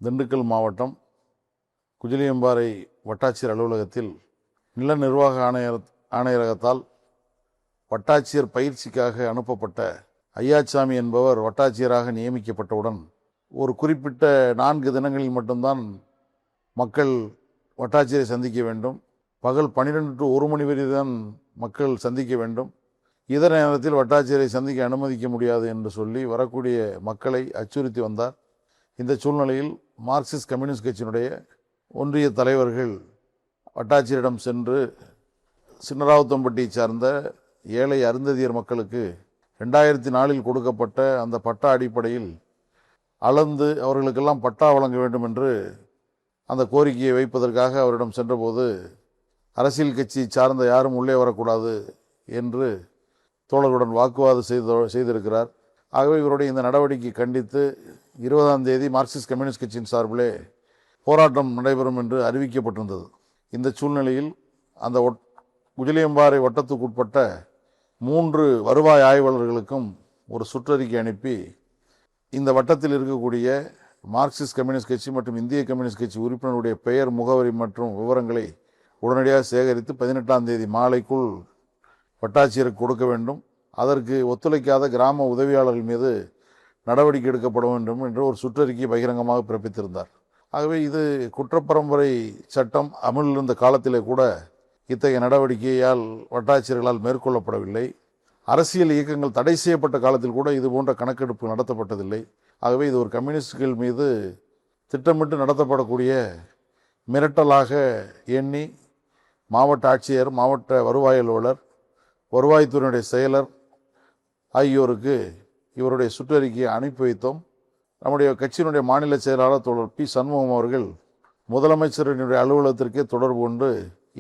திண்டுக்கல் மாவட்டம் குஜிலியம்பாறை வட்டாட்சியர் அலுவலகத்தில் நில நிர்வாக ஆணையரகத்தால் வட்டாட்சியர் பயிற்சிக்காக அனுப்பப்பட்ட ஐயாச்சாமி என்பவர் வட்டாட்சியராக நியமிக்கப்பட்டவுடன் ஒரு குறிப்பிட்ட 4 தினங்களில் மட்டும்தான் மக்கள் வட்டாட்சியரை சந்திக்க வேண்டும். பகல் 12 to 1 மணி வரை தான் மக்கள் சந்திக்க வேண்டும். இதர நேரத்தில் வட்டாட்சியரை சந்திக்க அனுமதிக்க முடியாது என்று சொல்லி வரக்கூடிய மக்களை அச்சுறுத்தி வந்தார். இந்த சூழ்நிலையில் மார்க்சிஸ்ட் கம்யூனிஸ்ட் கட்சியினுடைய ஒன்றிய தலைவர்கள் வட்டாட்சியரிடம் சென்று சின்னராவுத்தம்பட்டியை சார்ந்த ஏழை அருந்ததியர் மக்களுக்கு 2004 கொடுக்கப்பட்ட அந்த பட்டா அடிப்படையில் அளந்து அவர்களுக்கெல்லாம் பட்டா வழங்க வேண்டும் என்று அந்த கோரிக்கையை வைப்பதற்காக அவரிடம் சென்றபோது அரசியல் கட்சி சார்ந்த யாரும் உள்ளே வரக்கூடாது என்று தோழர்களுடன் வாக்குவாதம் செய்திருக்கிறார். ஆகவே இவருடைய இந்த நடவடிக்கை கண்டித்து 20ஆம் தேதி மார்க்சிஸ்ட் கம்யூனிஸ்ட் கட்சியின் சார்பிலே போராட்டம் நடைபெறும் என்று அறிவிக்கப்பட்டிருந்தது. இந்த சூழ்நிலையில் அந்த குஜிலியம்பாறை வட்டத்துக்குட்பட்ட 3 வருவாய் ஆய்வாளர்களுக்கும் ஒரு சுற்றறிக்கை அனுப்பி இந்த வட்டத்தில் இருக்கக்கூடிய மார்க்சிஸ்ட் கம்யூனிஸ்ட் கட்சி மற்றும் இந்திய கம்யூனிஸ்ட் கட்சி உறுப்பினருடைய பெயர், முகவரி மற்றும் விவரங்களை உடனடியாக சேகரித்து 18ஆம் தேதி மாலைக்குள் வட்டாட்சியருக்கு கொடுக்க வேண்டும். அதற்கு ஒத்துழைக்காத கிராம உதவியாளர்கள் மீது நடவடிக்கை எடுக்கப்பட வேண்டும் என்று ஒரு சுற்றறிக்கை பகிரங்கமாக பிறப்பித்திருந்தார். ஆகவே இது குற்றப்பரம்பரை சட்டம் அமலில் இருந்த காலத்திலே கூட இத்தகைய நடவடிக்கையால் வட்டாட்சியர்களால் மேற்கொள்ளப்படவில்லை. அரசியல் இயக்கங்கள் தடை செய்யப்பட்ட காலத்தில் கூட இது போன்ற கணக்கெடுப்பு நடத்தப்பட்டதில்லை. ஆகவே இது ஒரு கம்யூனிஸ்டுகள் மீது திட்டமிட்டு நடத்தப்படக்கூடிய மிரட்டலாக எண்ணி மாவட்ட ஆட்சியர், மாவட்ட வருவாய் அலுவலர், வருவாய்த்துறையினுடைய செயலர் ஆகியோருக்கு இவருடைய சுற்றறிக்கையை அனுப்பி வைத்தோம். நம்முடைய கட்சியினுடைய மாநில செயலாளர் தோழர் பி. சண்முகம் அவர்கள் முதலமைச்சரினுடைய அலுவலகத்திற்கே தொடர்பு கொண்டு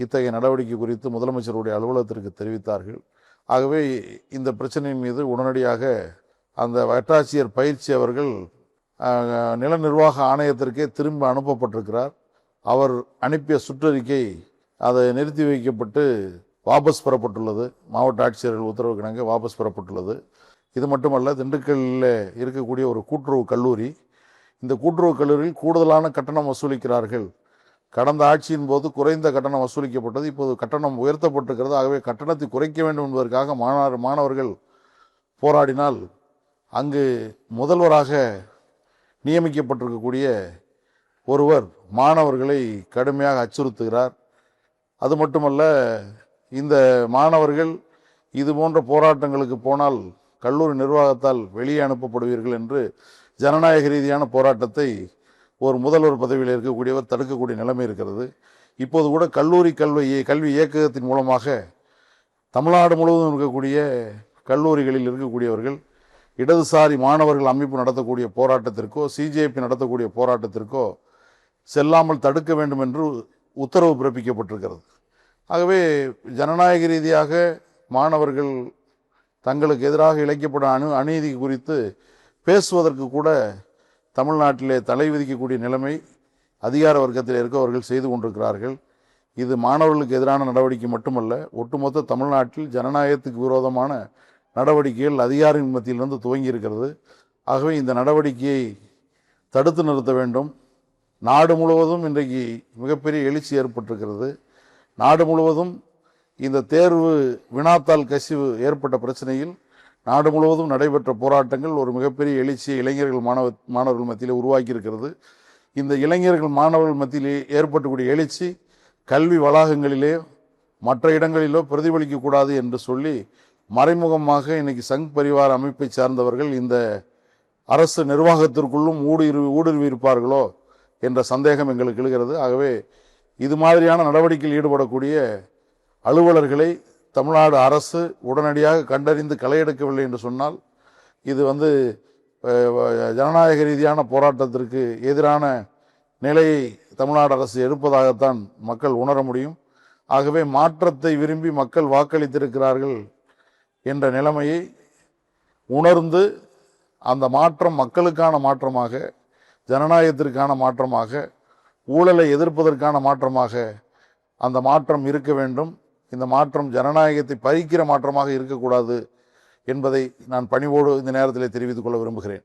இத்தகைய நடவடிக்கை குறித்து முதலமைச்சருடைய அலுவலகத்திற்கு தெரிவித்தார்கள். ஆகவே இந்த பிரச்சனையின் மீது உடனடியாக அந்த வட்டாட்சியர் பயிற்சி அவர்கள் நில நிர்வாக ஆணையத்திற்கே திரும்ப அனுப்பப்பட்டிருக்கிறார். அவர் அனுப்பிய சுற்றறிக்கை அதை நிறுத்தி வைக்கப்பட்டு வாபஸ் பெறப்பட்டுள்ளது. மாவட்ட ஆட்சியர்கள் உத்தரவுக்கு இணங்க வாபஸ் பெறப்பட்டுள்ளது. இது மட்டுமல்ல, திண்டுக்கல்லில் இருக்கக்கூடிய ஒரு கூட்டுறவு கல்லூரி, இந்த கூட்டுறவு கல்லூரியில் கூடுதலான கட்டணம் வசூலிக்கிறார்கள். கடந்த ஆட்சியின் போது குறைந்த கட்டணம் வசூலிக்கப்பட்டது, இப்போது கட்டணம் உயர்த்தப்பட்டிருக்கிறது. ஆகவே கட்டணத்தை குறைக்க வேண்டும் என்பதற்காக மாணவர்கள் போராடினால் அங்கு முதல்வராக நியமிக்கப்பட்டிருக்கக்கூடிய ஒருவர் மாணவர்களை கடுமையாக அச்சுறுத்துகிறார். அது மட்டுமல்ல, இந்த மாணவர்கள் இது போன்ற போராட்டங்களுக்கு போனால் கல்லூரி நிர்வாகத்தால் வெளியே அனுப்பப்படுவீர்கள் என்று ஜனநாயக ரீதியான போராட்டத்தை ஒரு முதல்வர் பதவியில் இருக்கக்கூடியவர் தடுக்கக்கூடிய நிலைமை இருக்கிறது. இப்போது கூட கல்லூரி கல்வி இயக்ககத்தின் மூலமாக தமிழ்நாடு முழுவதும் இருக்கக்கூடிய கல்லூரிகளில் இருக்கக்கூடியவர்கள் இடதுசாரி மாணவர்கள் அமைப்பு நடத்தக்கூடிய போராட்டத்திற்கோ சிஜேபி நடத்தக்கூடிய போராட்டத்திற்கோ செல்லாமல் தடுக்க வேண்டும் என்று உத்தரவு பிறப்பிக்கப்பட்டிருக்கிறது. ஆகவே ஜனநாயக ரீதியாக மாணவர்கள் தங்களுக்கு எதிராக இழைக்கப்படும் அநீதி குறித்து பேசுவதற்கு கூட தமிழ்நாட்டிலே தலை விதிக்கக்கூடிய நிலைமை அதிகார வர்க்கத்தில் இருக்கவர்கள் செய்து கொண்டிருக்கிறார்கள். இது மாணவர்களுக்கு எதிரான நடவடிக்கை மட்டுமல்ல, ஒட்டுமொத்த தமிழ்நாட்டில் ஜனநாயகத்துக்கு விரோதமான நடவடிக்கைகள் அதிகாரின் மத்தியிலிருந்து துவங்கி இருக்கிறது. ஆகவே இந்த நடவடிக்கையை தடுத்து நிறுத்த வேண்டும். நாடு முழுவதும் இன்றைக்கு மிகப்பெரிய எழுச்சி ஏற்பட்டிருக்கிறது. நாடு முழுவதும் இந்த தேர்வு வினாத்தாள் கசிவு ஏற்பட்ட பிரச்சனையில் நாடு முழுவதும் நடைபெற்ற போராட்டங்கள் ஒரு மிகப்பெரிய எழுச்சியை இளைஞர்கள் மாணவர்கள் மத்தியிலே உருவாக்கி இருக்கிறது. இந்த இளைஞர்கள் மாணவர்கள் மத்தியிலே ஏற்பட்டக்கூடிய எழுச்சி கல்வி வளாகங்களிலே மற்ற இடங்களிலோ பிரதிபலிக்கக்கூடாது என்று சொல்லி மறைமுகமாக இன்னைக்கு சங் பரிவார அமைப்பை சார்ந்தவர்கள் இந்த அரசு நிர்வாகத்திற்குள்ளும் ஊடுருவி இருப்பார்களோ என்ற சந்தேகம் எங்களுக்கு எழுகிறது. ஆகவே இது மாதிரியான நடவடிக்கையில் ஈடுபடக்கூடிய அலுவலர்களை தமிழ்நாடு அரசு உடனடியாக கண்டறிந்து களையெடுக்கவில்லை என்று சொன்னால் இது ஜனநாயக ரீதியான போராட்டத்திற்கு எதிரான நிலையை தமிழ்நாடு அரசு எடுப்பதாகத்தான் மக்கள் உணர முடியும். ஆகவே மாற்றத்தை விரும்பி மக்கள் வாக்களித்திருக்கிறார்கள் என்ற நிலைமையை உணர்ந்து அந்த மாற்றம் மக்களுக்கான மாற்றமாக, ஜனநாயகத்திற்கான மாற்றமாக, ஊழலை எதிர்ப்பதற்கான மாற்றமாக அந்த மாற்றம் இருக்க வேண்டும். இந்த மாற்றம் ஜனநாயகத்தை பறிக்கிற மாற்றமாக இருக்கக்கூடாது என்பதை நான் பணிவோடு இந்த நேரத்தில் தெரிவித்துக் கொள்ள விரும்புகிறேன்.